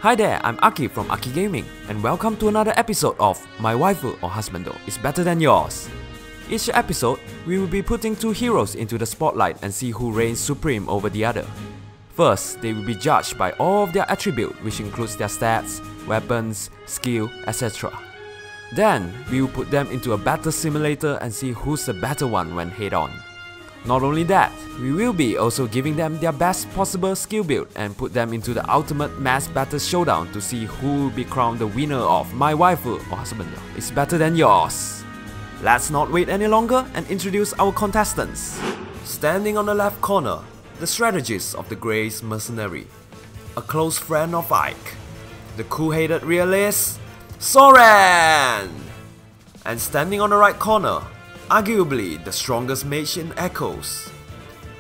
Hi there, I'm Aki from Aki Gaming, and welcome to another episode of My Waifu or Husbando is better than yours. Each episode, we will be putting two heroes into the spotlight and see who reigns supreme over the other. First, they will be judged by all of their attributes, which includes their stats, weapons, skill, etc. Then, we will put them into a battle simulator and see who's the better one when head-on. Not only that, we will be also giving them their best possible skill build and put them into the ultimate mass battle showdown to see who will be crowned the winner of My Waifu or Husbando is better than yours. Let's not wait any longer and introduce our contestants. Standing on the left corner, the strategist of the Grey's mercenary, a close friend of Ike, the cool-headed realist, Soren! And standing on the right corner, arguably the strongest mage in Echoes,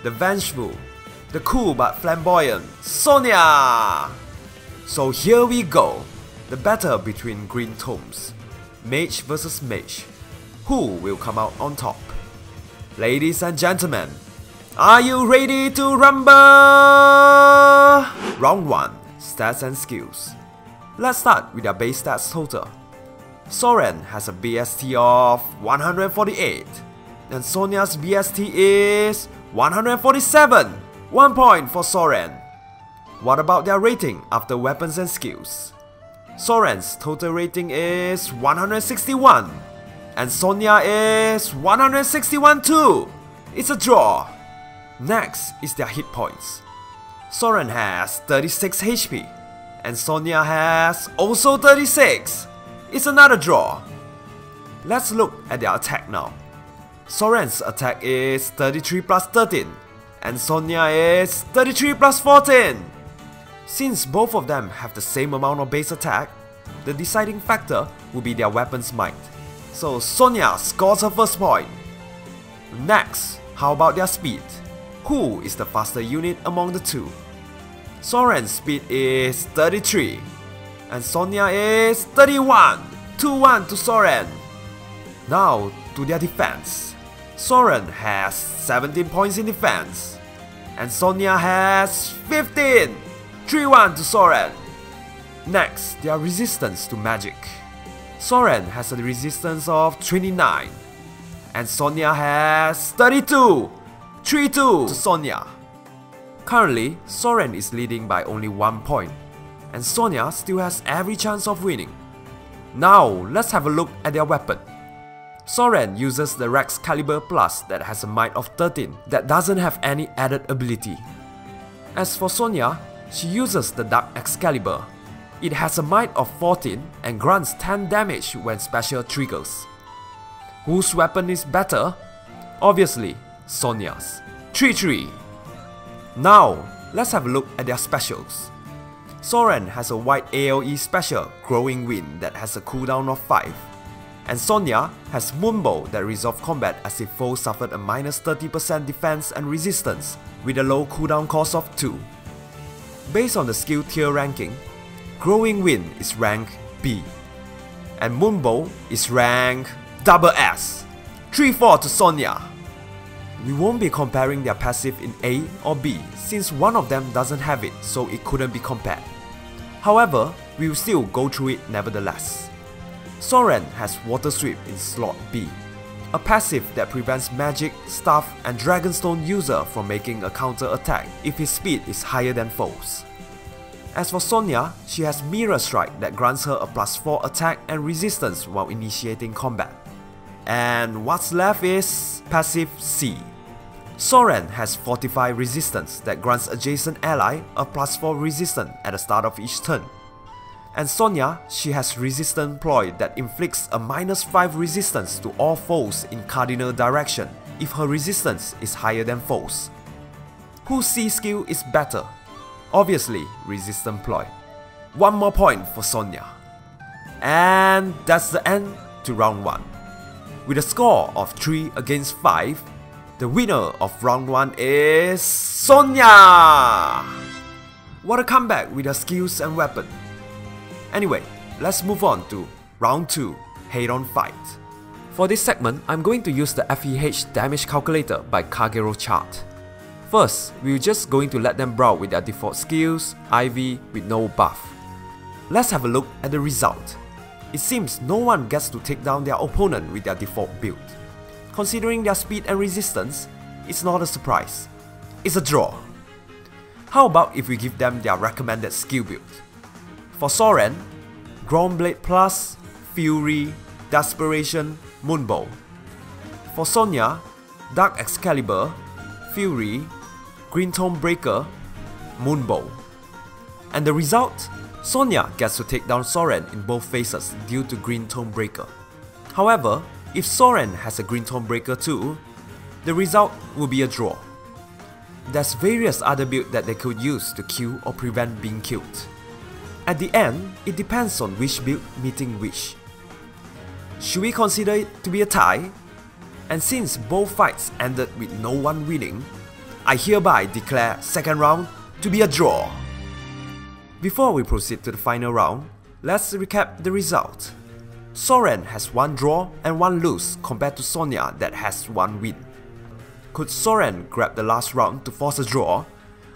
the vengeful, the cool but flamboyant Sonya! So here we go, the battle between Green Tomes, mage versus mage. Who will come out on top? Ladies and gentlemen, are you ready to rumble? Round 1, stats and skills. Let's start with their base stats total. Soren has a BST of 148 and Sonya's BST is 147. 1 point for Soren. What about their rating after weapons and skills? Soren's total rating is 161 and Sonya is 161 too. It's a draw. Next is their hit points. Soren has 36 HP and Sonya has also 36. It's another draw. Let's look at their attack now. Soren's attack is 33 plus 13 and Sonya is 33 plus 14. Since both of them have the same amount of base attack, the deciding factor will be their weapon's might. So Sonya scores her first point. Next, how about their speed? Who is the faster unit among the two? Soren's speed is 33 and Sonya is 31. 2-1 to Soren. Now to their defense. Soren has 17 points in defense and Sonya has 15. 3-1 to Soren. Next, their resistance to magic. Soren has a resistance of 29 and Sonya has 32. 3-2 to Sonya. Currently, Soren is leading by only 1 point and Sonya still has every chance of winning. Now, let's have a look at their weapon. Soren uses the Rex Caliber Plus that has a might of 13 that doesn't have any added ability. As for Sonya, she uses the Dark Excalibur. It has a might of 14 and grants 10 damage when special triggers. Whose weapon is better? Obviously, Sonya's. 3-3. Now, let's have a look at their specials. Soren has a white AoE special, Growing Wind, that has a cooldown of 5. And Sonya has Moonbow that resolves combat as if foes suffered a minus 30% defense and resistance with a low cooldown cost of 2. Based on the skill tier ranking, Growing Wind is rank B and Moonbow is rank SS. 3-4 to Sonya. We won't be comparing their passive in A or B since one of them doesn't have it, so it couldn't be compared. However, we will still go through it nevertheless. Soren has Water Sweep in slot B, a passive that prevents magic, staff and dragonstone user from making a counter attack if his speed is higher than foes. As for Sonya, she has Mirror Strike that grants her a +4 attack and resistance while initiating combat. And what's left is passive C. Soren has Fortify Resistance that grants adjacent ally a +4 resistance at the start of each turn. And Sonya, she has Resistant Ploy that inflicts a -5 resistance to all foes in cardinal direction if her resistance is higher than foes. Whose C skill is better? Obviously, Resistant Ploy. 1 more point for Sonya. And that's the end to round 1. With a score of 3 against 5, the winner of round 1 is Sonya! What a comeback with her skills and weapon. Anyway, let's move on to round 2, head-on fight. For this segment, I'm going to use the FEH damage calculator by Kagero chart. First, we're just going to let them brawl with their default skills, IV with no buff. let's have a look at the result. It seems no one gets to take down their opponent with their default build. Considering their speed and resistance, it's not a surprise. It's a draw. How about if we give them their recommended skill build? For Soren, Groundblade Plus, Fury, Desperation, Moonbow. For Sonya, Dark Excalibur, Fury, Green Tome Breaker, Moonbow. And the result? Sonya gets to take down Soren in both phases due to Green Tome Breaker. However, if Soren has a Green Tome Breaker too, the result will be a draw. There's various other builds that they could use to kill or prevent being killed. At the end, it depends on which build meeting which. Should we consider it to be a tie? And since both fights ended with no one winning, I hereby declare second round to be a draw. Before we proceed to the final round, let's recap the result. Soren has 1 draw and 1 lose compared to Sonya that has 1 win. Could Soren grab the last round to force a draw,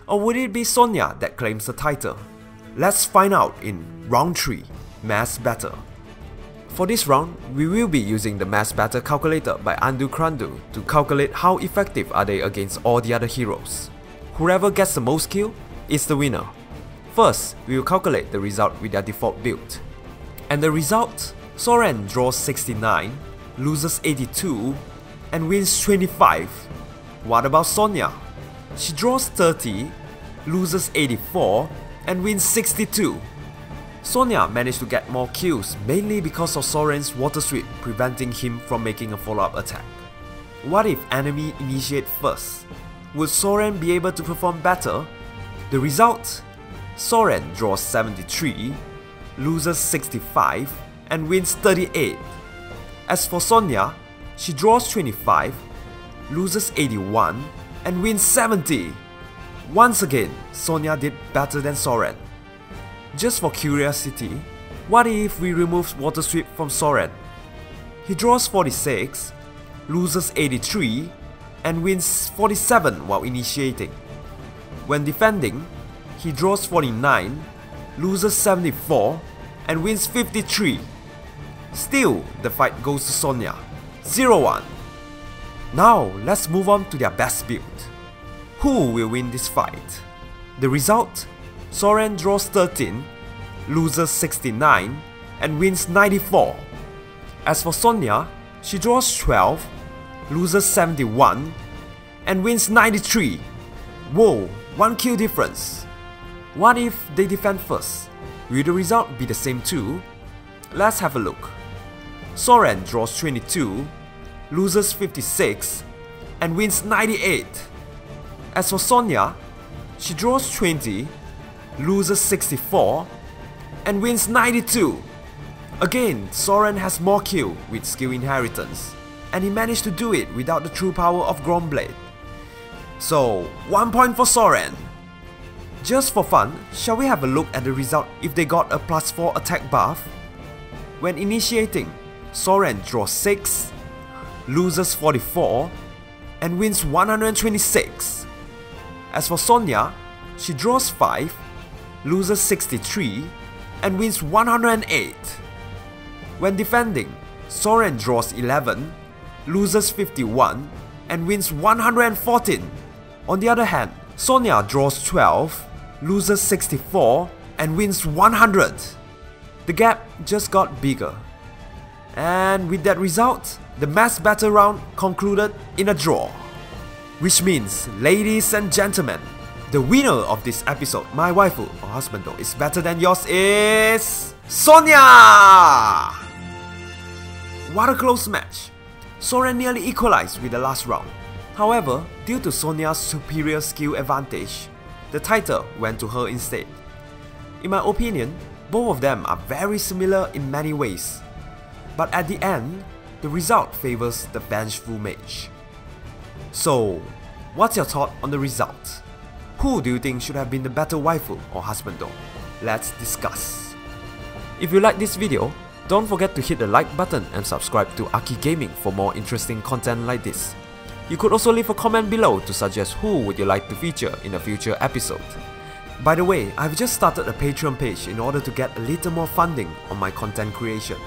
or would it be Sonya that claims the title? Let's find out in round 3, Mass Battle. For this round, we will be using the Mass Battle calculator by Undo Krandu to calculate how effective are they against all the other heroes. Whoever gets the most kill is the winner. First, we will calculate the result with their default build. And the result? Soren draws 69, loses 82, and wins 25. What about Sonya? She draws 30, loses 84, and wins 62. Sonya managed to get more kills mainly because of Soren's water sweep preventing him from making a follow-up attack. What if enemy initiate first? Would Soren be able to perform better? The result? Soren draws 73, loses 65, and wins 38. As for Sonya, she draws 25, loses 81, and wins 70. Once again, Sonya did better than Soren. Just for curiosity, what if we remove water sweep from Soren? He draws 46, loses 83, and wins 47 while initiating. When defending, he draws 49, loses 74, and wins 53. Still, the fight goes to Sonya, 0-1. Now, let's move on to their best build. Who will win this fight? The result? Soren draws 13, loses 69, and wins 94. As for Sonya, she draws 12, loses 71, and wins 93. Whoa, 1 kill difference. What if they defend first? Will the result be the same too? Let's have a look. Soren draws 22, loses 56, and wins 98. As for Sonya, she draws 20, loses 64, and wins 92. Again, Soren has more kill with skill inheritance, and he managed to do it without the true power of Groundblade. So, 1 point for Soren. Just for fun, shall we have a look at the result if they got a +4 attack buff? When initiating, Soren draws 6, loses 44, and wins 126. As for Sonya, she draws 5, loses 63, and wins 108. When defending, Soren draws 11, loses 51, and wins 114. On the other hand, Sonya draws 12, loses 64, and wins 100. The gap just got bigger. And with that result, the mass battle round concluded in a draw. Which means, ladies and gentlemen, the winner of this episode, My Waifu or Husbando, is better than yours is Sonya! What a close match. Soren nearly equalized with the last round. However, due to Sonya's superior skill advantage, the title went to her instead. In my opinion, both of them are very similar in many ways. But at the end, the result favors the vengeful mage. So, what's your thought on the result? Who do you think should have been the better waifu or husbando? Let's discuss. If you like this video, don't forget to hit the like button and subscribe to Aki Gaming for more interesting content like this. You could also leave a comment below to suggest who would you like to feature in a future episode. By the way, I've just started a Patreon page in order to get a little more funding on my content creation.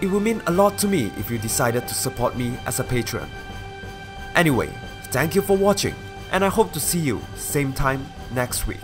It would mean a lot to me if you decided to support me as a patron. Anyway, thank you for watching, and I hope to see you same time next week.